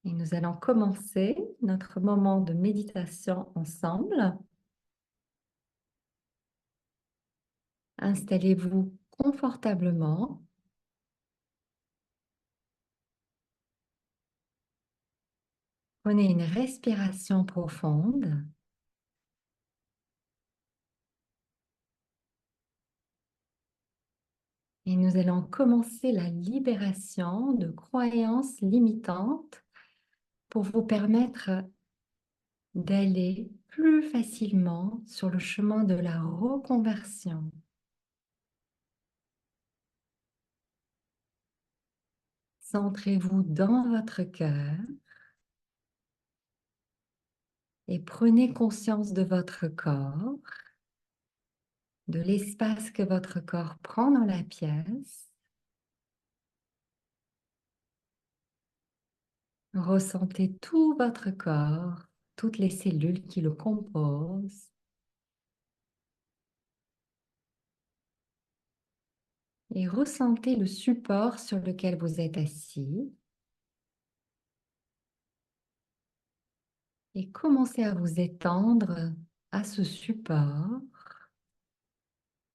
Et nous allons commencer notre moment de méditation ensemble. Installez-vous confortablement. Prenez une respiration profonde. Et nous allons commencer la libération de croyances limitantes pour vous permettre d'aller plus facilement sur le chemin de la reconversion. Centrez-vous dans votre cœur et prenez conscience de votre corps, de l'espace que votre corps prend dans la pièce. Ressentez tout votre corps, toutes les cellules qui le composent. Et ressentez le support sur lequel vous êtes assis. Et commencez à vous étendre à ce support.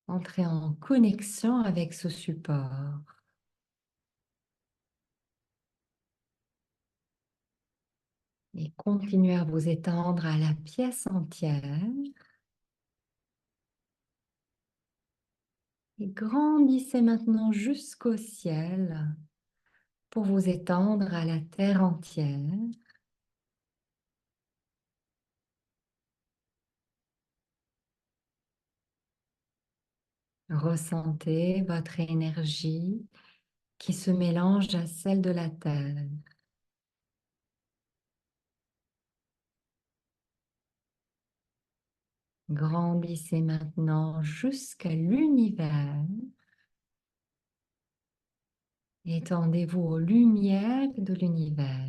Entrez en connexion avec ce support. Et continuez à vous étendre à la pièce entière. Et grandissez maintenant jusqu'au ciel pour vous étendre à la terre entière. Ressentez votre énergie qui se mélange à celle de la terre. Grandissez maintenant jusqu'à l'univers. Étendez-vous aux lumières de l'univers.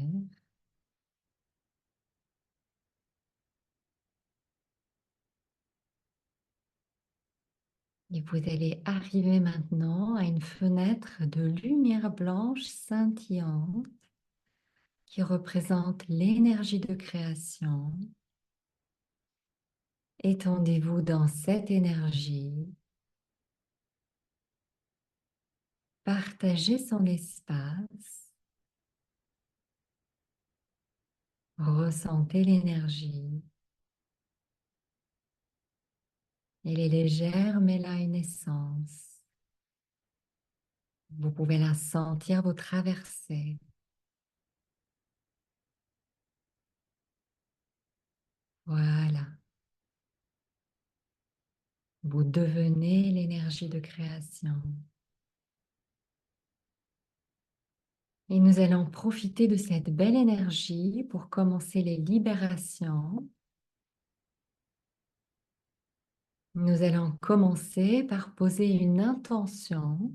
Et vous allez arriver maintenant à une fenêtre de lumière blanche scintillante qui représente l'énergie de création. Étendez-vous dans cette énergie. Partagez son espace. Ressentez l'énergie. Elle est légère, mais elle a une essence. Vous pouvez la sentir vous traverser. Voilà. Vous devenez l'énergie de création. Et nous allons profiter de cette belle énergie pour commencer les libérations. Nous allons commencer par poser une intention.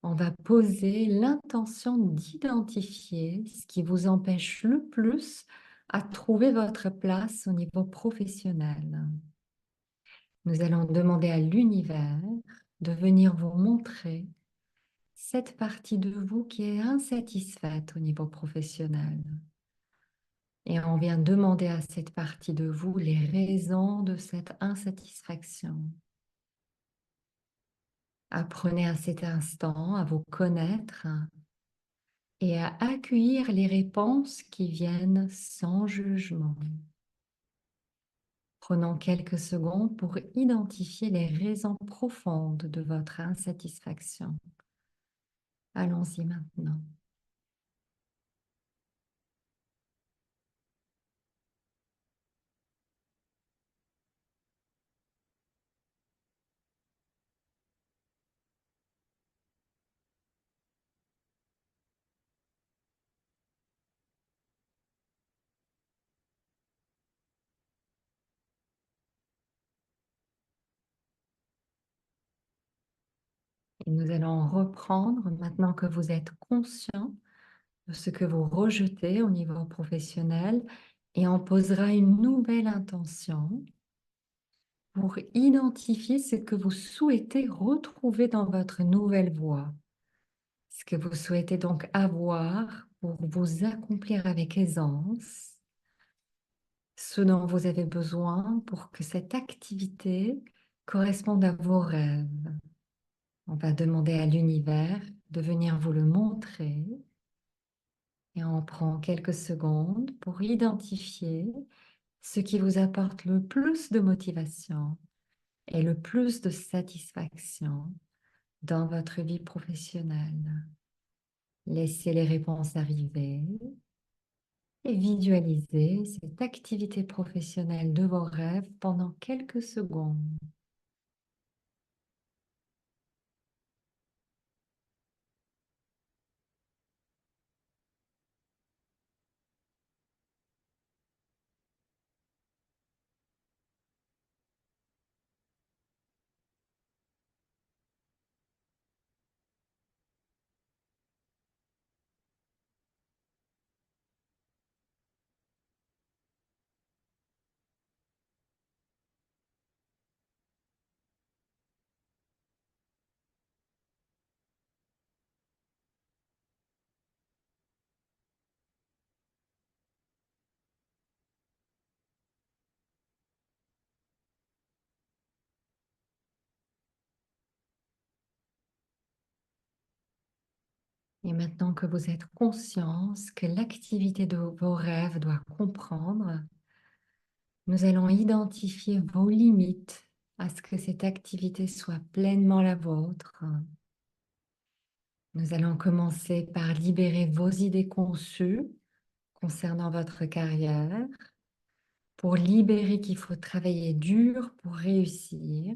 On va poser l'intention d'identifier ce qui vous empêche le plus à trouver votre place au niveau professionnel. Nous allons demander à l'univers de venir vous montrer cette partie de vous qui est insatisfaite au niveau professionnel. Et on vient demander à cette partie de vous les raisons de cette insatisfaction. Apprenez à cet instant à vous connaître et à accueillir les réponses qui viennent sans jugement. Prenons quelques secondes pour identifier les raisons profondes de votre insatisfaction. Allons-y maintenant. Et nous allons reprendre maintenant que vous êtes conscient de ce que vous rejetez au niveau professionnel et on posera une nouvelle intention pour identifier ce que vous souhaitez retrouver dans votre nouvelle voie. ce que vous souhaitez donc avoir pour vous accomplir avec aisance, ce dont vous avez besoin pour que cette activité corresponde à vos rêves. On va demander à l'univers de venir vous le montrer et on prend quelques secondes pour identifier ce qui vous apporte le plus de motivation et le plus de satisfaction dans votre vie professionnelle. Laissez les réponses arriver et visualisez cette activité professionnelle de vos rêves pendant quelques secondes. Et maintenant que vous êtes conscience que l'activité de vos rêves doit comprendre, nous allons identifier vos limites à ce que cette activité soit pleinement la vôtre. Nous allons commencer par libérer vos idées conçues concernant votre carrière, pour libérer qu'il faut travailler dur pour réussir,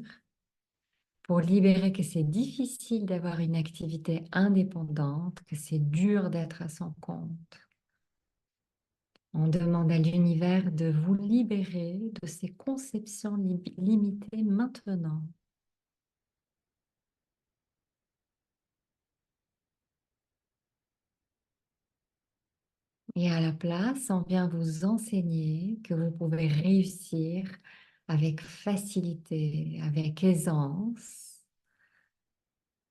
pour libérer que c'est difficile d'avoir une activité indépendante, que c'est dur d'être à son compte. On demande à l'univers de vous libérer de ces conceptions limitées maintenant. Et à la place, on vient vous enseigner que vous pouvez réussir avec facilité, avec aisance.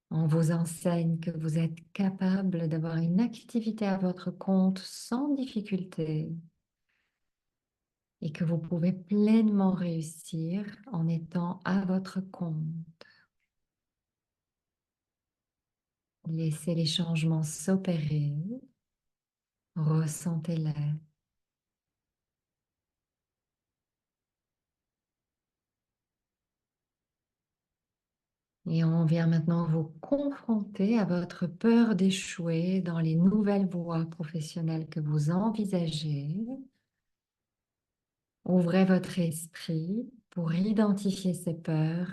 On vous enseigne que vous êtes capable d'avoir une activité à votre compte sans difficulté et que vous pouvez pleinement réussir en étant à votre compte. Laissez les changements s'opérer, ressentez-les. Et on vient maintenant vous confronter à votre peur d'échouer dans les nouvelles voies professionnelles que vous envisagez. Ouvrez votre esprit pour identifier ces peurs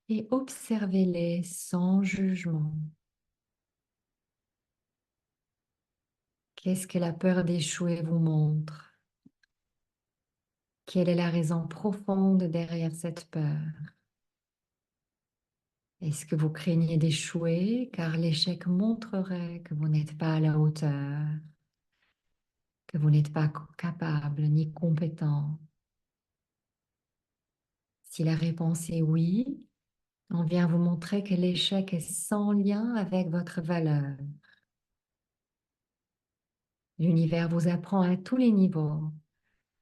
et observez-les sans jugement. Qu'est-ce que la peur d'échouer vous montre? Quelle est la raison profonde derrière cette peur? Est-ce que vous craignez d'échouer car l'échec montrerait que vous n'êtes pas à la hauteur, que vous n'êtes pas capable ni compétent? Si la réponse est oui, on vient vous montrer que l'échec est sans lien avec votre valeur. L'univers vous apprend à tous les niveaux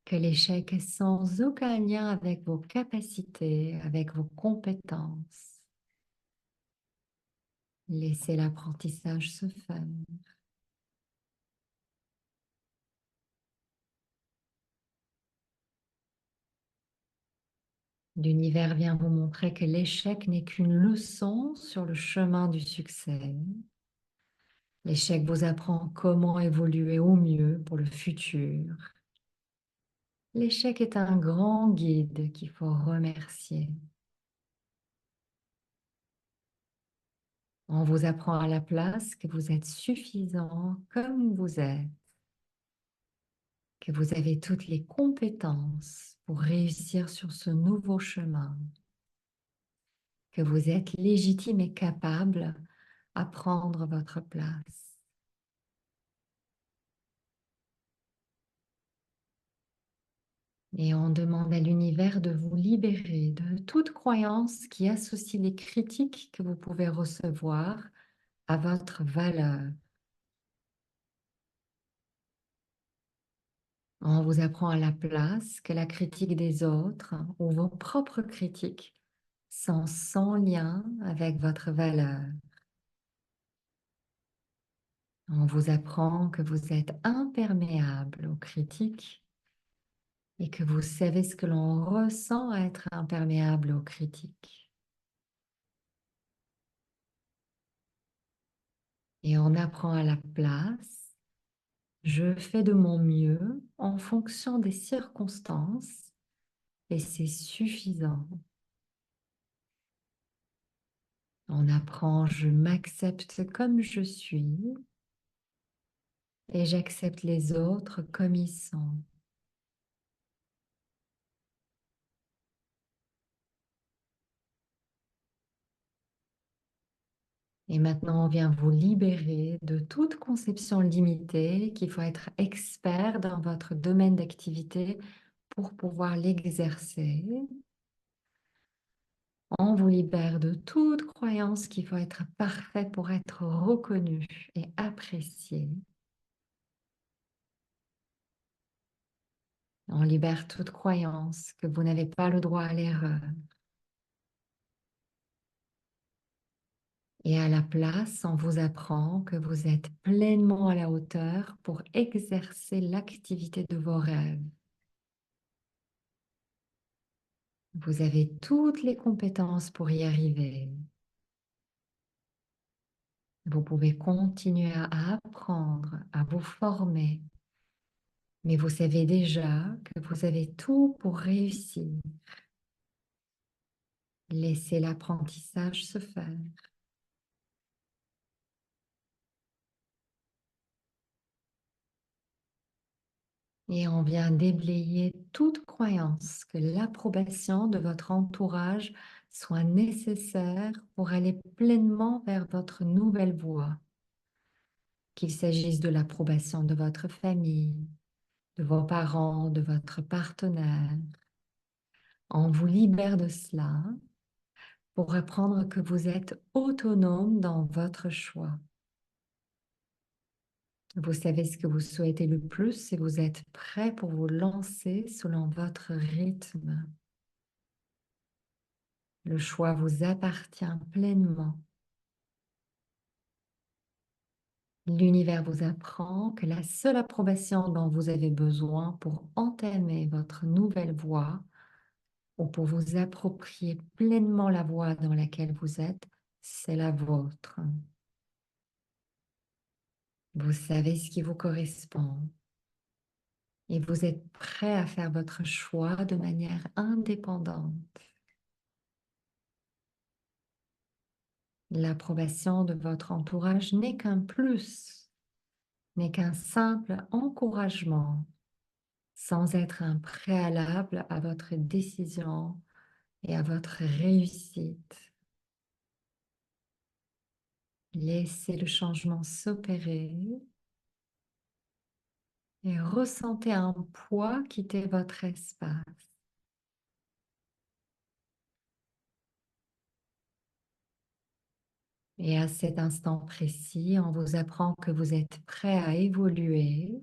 que l'échec est sans aucun lien avec vos capacités, avec vos compétences. Laissez l'apprentissage se faire. L'univers vient vous montrer que l'échec n'est qu'une leçon sur le chemin du succès. L'échec vous apprend comment évoluer au mieux pour le futur. L'échec est un grand guide qu'il faut remercier. On vous apprend à la place que vous êtes suffisant comme vous êtes, que vous avez toutes les compétences pour réussir sur ce nouveau chemin, que vous êtes légitime et capable à prendre votre place. Et on demande à l'univers de vous libérer de toute croyance qui associe les critiques que vous pouvez recevoir à votre valeur. On vous apprend à la place que la critique des autres ou vos propres critiques sont sans lien avec votre valeur. On vous apprend que vous êtes imperméable aux critiques et que vous savez ce que l'on ressent à être imperméable aux critiques. Et on apprend à la place, je fais de mon mieux en fonction des circonstances et c'est suffisant. On apprend, je m'accepte comme je suis et j'accepte les autres comme ils sont. Et maintenant, on vient vous libérer de toute conception limitée qu'il faut être expert dans votre domaine d'activité pour pouvoir l'exercer. On vous libère de toute croyance qu'il faut être parfait pour être reconnu et apprécié. On libère toute croyance que vous n'avez pas le droit à l'erreur. Et à la place, on vous apprend que vous êtes pleinement à la hauteur pour exercer l'activité de vos rêves. Vous avez toutes les compétences pour y arriver. Vous pouvez continuer à apprendre, à vous former, mais vous savez déjà que vous avez tout pour réussir. Laissez l'apprentissage se faire. Et on vient déblayer toute croyance que l'approbation de votre entourage soit nécessaire pour aller pleinement vers votre nouvelle voie. Qu'il s'agisse de l'approbation de votre famille, de vos parents, de votre partenaire. On vous libère de cela pour apprendre que vous êtes autonome dans votre choix. Vous savez ce que vous souhaitez le plus et vous êtes prêt pour vous lancer selon votre rythme. Le choix vous appartient pleinement. L'univers vous apprend que la seule approbation dont vous avez besoin pour entamer votre nouvelle voie ou pour vous approprier pleinement la voie dans laquelle vous êtes, c'est la vôtre. Vous savez ce qui vous correspond et vous êtes prêt à faire votre choix de manière indépendante. L'approbation de votre entourage n'est qu'un plus, n'est qu'un simple encouragement, sans être un préalable à votre décision et à votre réussite. Laissez le changement s'opérer et ressentez un poids quitter votre espace. Et à cet instant précis, on vous apprend que vous êtes prêt à évoluer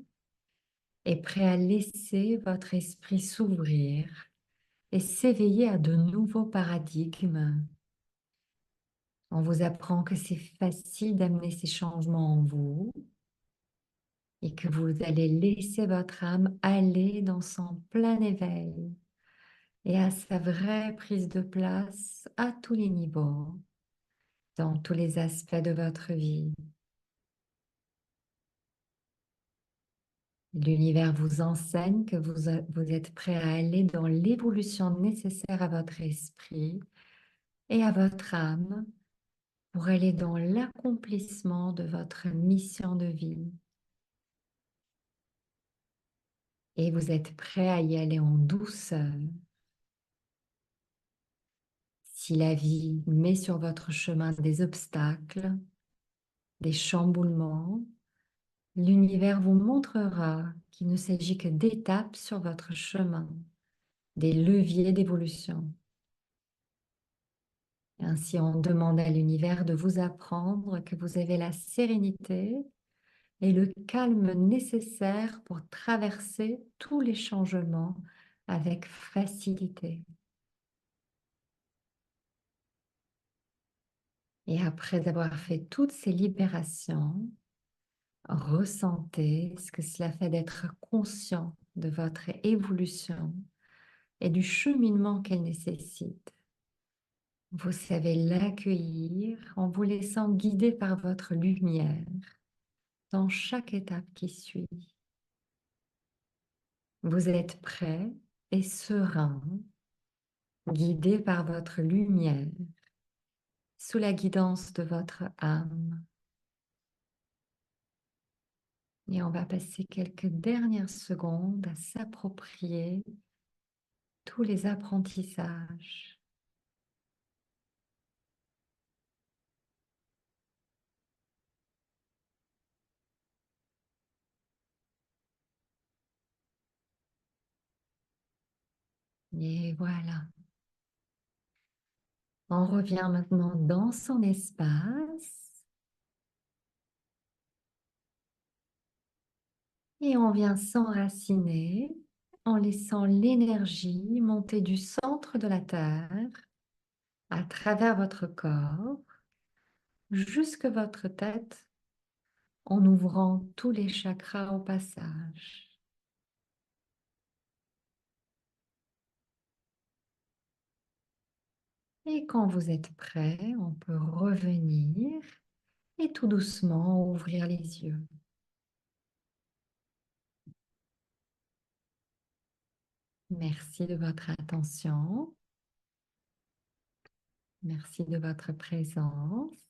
et prêt à laisser votre esprit s'ouvrir et s'éveiller à de nouveaux paradigmes. On vous apprend que c'est facile d'amener ces changements en vous et que vous allez laisser votre âme aller dans son plein éveil et à sa vraie prise de place à tous les niveaux, dans tous les aspects de votre vie. L'univers vous enseigne que vous êtes prêt à aller dans l'évolution nécessaire à votre esprit et à votre âme pour aller dans l'accomplissement de votre mission de vie. Et vous êtes prêt à y aller en douceur. Si la vie met sur votre chemin des obstacles, des chamboulements, l'univers vous montrera qu'il ne s'agit que d'étapes sur votre chemin, des leviers d'évolution. Ainsi, on demande à l'univers de vous apprendre que vous avez la sérénité et le calme nécessaire pour traverser tous les changements avec facilité. Et après avoir fait toutes ces libérations, ressentez ce que cela fait d'être conscient de votre évolution et du cheminement qu'elle nécessite. Vous savez l'accueillir en vous laissant guider par votre lumière dans chaque étape qui suit. Vous êtes prêt et serein, guidé par votre lumière, sous la guidance de votre âme. Et on va passer quelques dernières secondes à s'approprier tous les apprentissages. Et voilà. On revient maintenant dans son espace et on vient s'enraciner en laissant l'énergie monter du centre de la Terre à travers votre corps jusque votre tête en ouvrant tous les chakras au passage. Et quand vous êtes prêt, on peut revenir et tout doucement ouvrir les yeux. Merci de votre attention. Merci de votre présence.